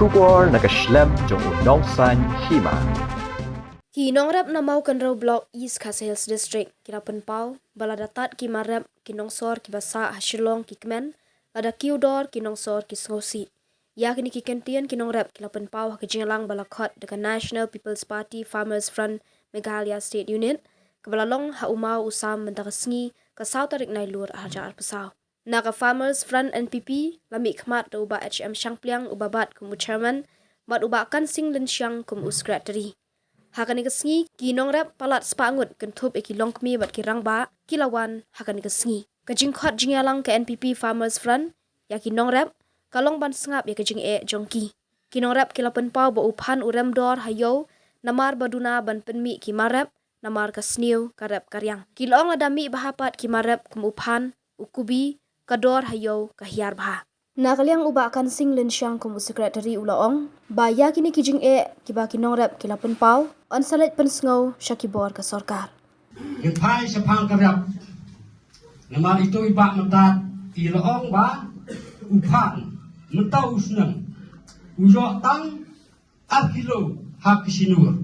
Shubor nakaslem jong unong san hima. Ki nong rep na mau kan block East Khas Hills District kira penpau baladatat ki marep ki nong sor ki basa hasilong ki kemen lada ki udor ki nong sor ki sosi ya kini ki kentian ki nong rep kila penpau ha kejinglang balakot dengan National People's Party Farmers Front Meghalaya State Unit kebalalong ha umau usam mentakasngi ke sautarik nailur hajar pesau Naka Farmers Front NPP lami khmat do uba HM Shangpliang ubabat kumu chairman mat uba kan sing len syang kumu secretary Hakani kesngi kinong rep palat spangut kentup eki longkmi bat kirang ba kilawan hakani kesngi kejingkhot jingyalang ke NPP Farmers Front ya kinong rep kalong ban sengap ya kejing jongki kinong rep kilapen pau bo uphan urem dor hayo namar baduna ban penmi ki marep namar kasniu karep karyang kilong adami bahapat ki marep kum uphan ukubi kador hayo kahiar bah Nakaliang uba kan sing len syang kumu secretary ulaong ba ya kini kijing kiba kinong rep kilapen pau on salet pensngau syakibor ke sorkar Yung pai sepang kerap nama itu ibak mentat ilaong ba upan mentau usnang ujok tang kilo hak sinur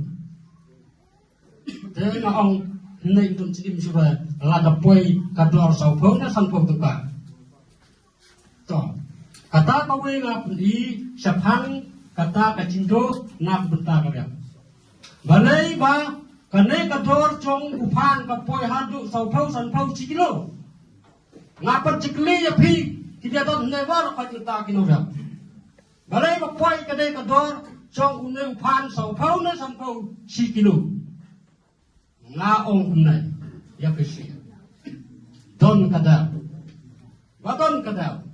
te naong nei dum sidim suba lada poi kador saupau na sampau tukar to kata kawe ngap di sepang kata kacindo nak benta kerap balai ba kane kador chong upan kapoi hadu saupau sanpau cikilo ngapat cikli ya pi kita don never kata kinora balai kapoi kane kador chong une upan saupau na sanpau cikilo ngaong kunai ya kesi don kada badon kada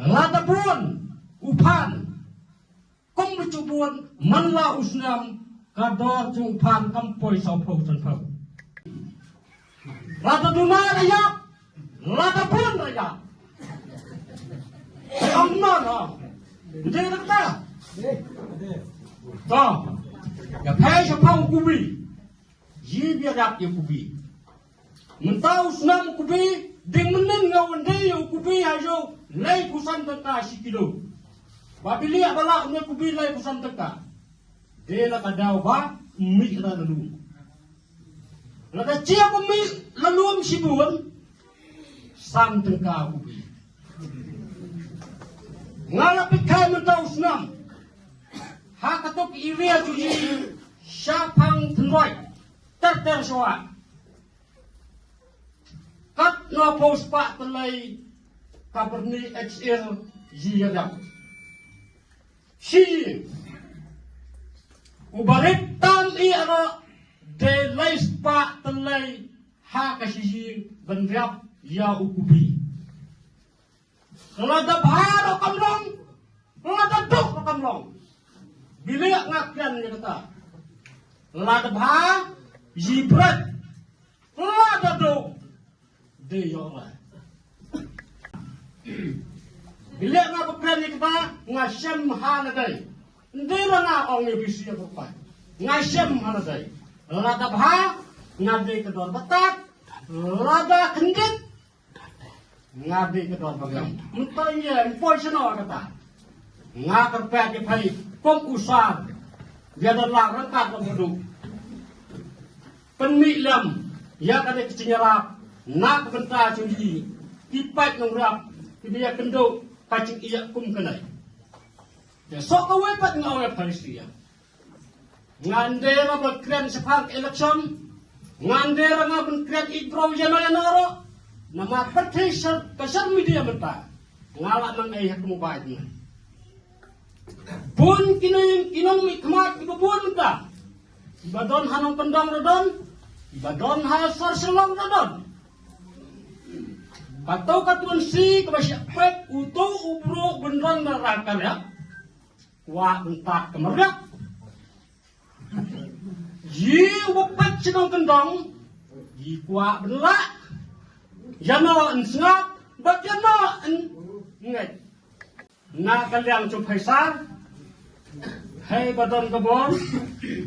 lada buon upan kong bercubuan manla usnam kador chung pan kampoi saupau sanpau lada duna raya lada buon raya ang nana hindi nakta to ya pay saupau kubi yi biarap ya kubi mentau usnam kubi ding menen ngawan day kubi hajo lay pusan teka si kilo babili abala ne kubi lay pusan teka dela kadaw ba mi ra lalu lada chia ko mi lalu si buon sam teka kubi ngala pikay mentau usnam ha katok iria juji syapang tenroi ter soa kat no post pa telai kabarni XL yadam si ubaritan iara de lais pa telai ha kasi benrap ya ukubi lada bharo kamlong lada dok kamlong bilik ngakyan ni kata lada bha yibrat lada dok de yora bila nga pagkani kita nga siyam haladay hindi lang nga ang ibisiya ko pa nga siyam haladay lada bha nga di kador batak lada kendit nga di kador bagang muntay niya impoy siya na kata nga karpet ipay kong usad yada lang rangkat ang budok penmilam ya kada kecinyarap nak benta curi tipat ng rap Ibiya kendo kacing iya kum kanay. Ya so kawai pat nga away Palestina. Ngandera magkren sa pang eleksyon, ngandera nga magkren idraw yanoro, na mapatay sa kasal media mata. Ngala nang ay hak mo bayad na. Bun kinong mikmat ibabun ka. Iba don hanong pandang radon, iba don hasar selong radon. Atau katuan si kebasyapet untuk ubro beneran neraka ya. Wah bentak kemeryak. Yi wapet sinong kendong. Yi kuak benelak. Yano ensengap. Bat yano nget. Na kaliang cupai sar. Hei badan kebon.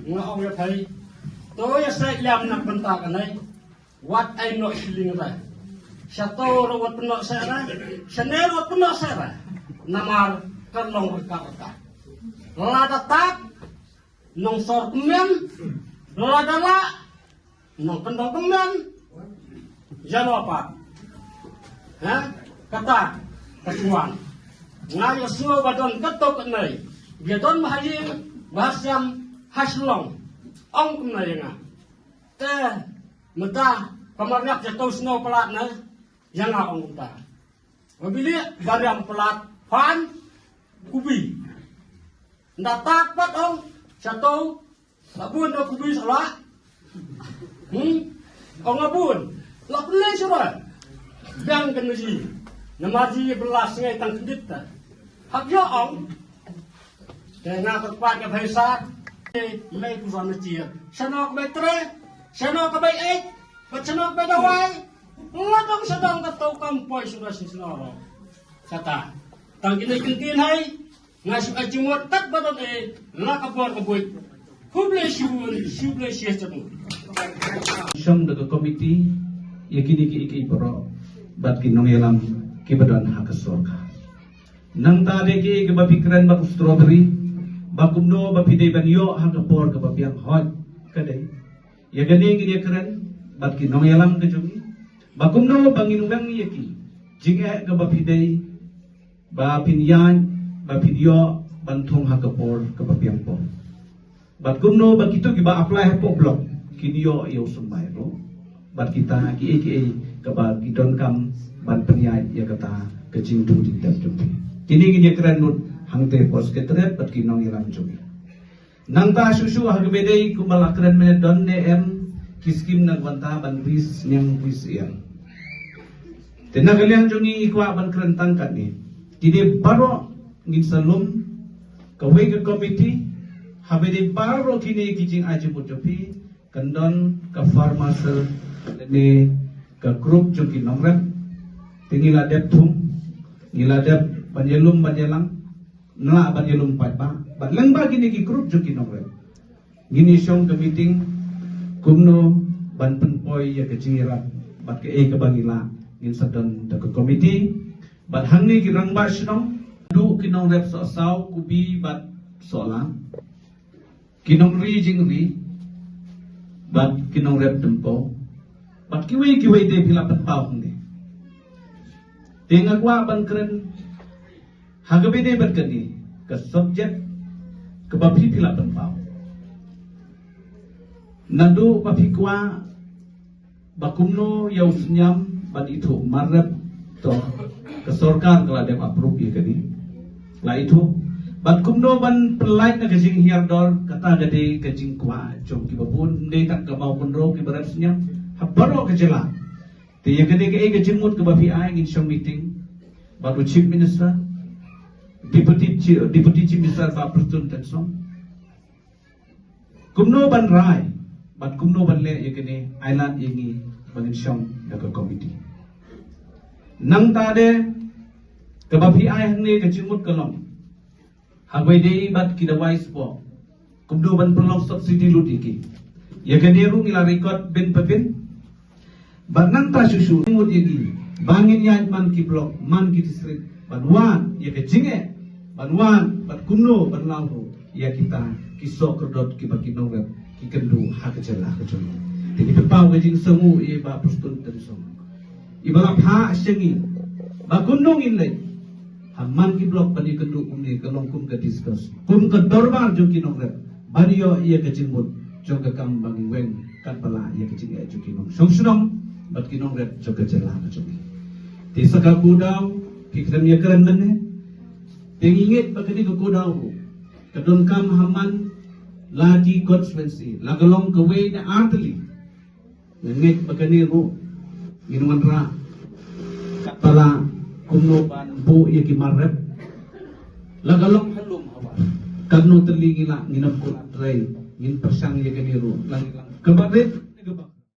Ngau ya hei. To ya saya liam nak bentak anai. What I know feeling right. Satu rawat penuh saya, senel rawat penuh saya. Namar kalong reka-reka. Lada tak, nong sor kemen, lada la, nong kendong kemen. Jano apa? Kata kesuan. Ngayo semua badon ketok kenai. Dia don mahaying bahasam haslong. Ong kenai nga. Menta kamarnya jatuh snow pelat na. Jangan ong menta. Wabili barang pelat fan kubi. Ndak takpat ong jatuh labun do kubi salah. Ong labun. Lap le sura. Bang kenuji. Namaji belas ngai tang kedit ta. Hak yo ong. Kena terpat ke bahasa. Lei ku zon chi. Sanok be tre, sanok be ek, sanok be dawai. Ngadong sedang ketau kampoi sudah sinoro. Kata. Tang kini kentin hai. Ngasuk ajimot tak badon la kabor kaboi. Huble shun, shuble shestemu. Syam daga komiti yakini ki iki pro bat ki nongelam ki badan hak sorga nang tade ki ke bapikiran bak strawberry bakumno bapide banyo hak por ke bapiang hot kadai ya gane ki dia keren bat ki nongelam ke jumi bakumno bangin bang yaki jinge ke bapide bapinyan bapidio bantung hak por ke bapiang por bakumno bakito ki ba apply po blog kidio yo sumbai ro bat kita ki kaba gidon kam ban penyai ya kata kecing tu di tap jumpi kini dia keren nut hangte pos ketret bat kinong ilam jumpi nang ta susu hagbedei kumala keren men don ne em kiskim nag wanta ban bis nyang bis yang tenagalian jungi ikwa ban keren tangkat ni kini baro ngin salum kawai ke komiti habedei baro kini kicing aji mujopi kendon ke farmase ini ke grup joki nongrep tinggal adep thum ngiladep banjelum banjelang nela banjelum paipa badleng bagi ni ki grup joki nongrep gini syong ke meeting kumno ban penpoi ya ke cingirat bat ke ke bangila ngin sadon de ke komiti bat hangni ki rang ba shnong du ki nongrep so saw kubi bat solam kinong ri jingri bat kinong rep tempo bat kiwi de pila petpau ni tenga kwa ban keren hagabe de bat kani ke subject ke bapi pila petpau nandu bapi kwa bakumno yau senyam bat itu marep to ke sorkar kala de approve ye kani la itu bat kumno ban pelait na kajing hiardor kata gade kajing kwa jom ki babun de tak ka mau punro ki barat senyam habaro kejela te ye gade ke kajing mut ke bafi ai in some meeting baru chief minister deputy chief minister ba prustun tensom kumno ban rai bat kumno ban le ye gane island yengi bangin shong da ka committee nang tade ke bafi ai hangne kajing mut kalong Habai dei bat kita wise po. Kumdo ban pelong subsidi lutiki. Ya kaderu ngila record ben pepin. Bat nang ta susu mut yagi. Bangin yan man ki blok man ki distrik. Ban wan ya ke jinge. Ban wan bat kumno ban lahu. Ya kita kisok kedot ki baki nongret ki kendu ha kecela kecela. Jadi pepau gajing semu ye ba pustun tersong. Ibalap ha sengi. Ba kunong inlay. Hamman ki blok pani kendu kumni kalong kum ke discuss kum ke dorbar jo ki nongret bario ia ke jimbut jo ke kam bangi weng kan pala ia ke jinge jo ki nong song sunong bat ki nongret jo ke jela jo ki ti saka kudau ki kram ya kran menne tingingit bakani ke kudau ke don kam hamman lagi constituency lagalong ke we na artli ngit bakani ro minuman ra kan pala kumno ban bu ye ki marrep lagalong halum hawa karno telingi la nginap ko tray ngin persang ye kaniru lang kabarit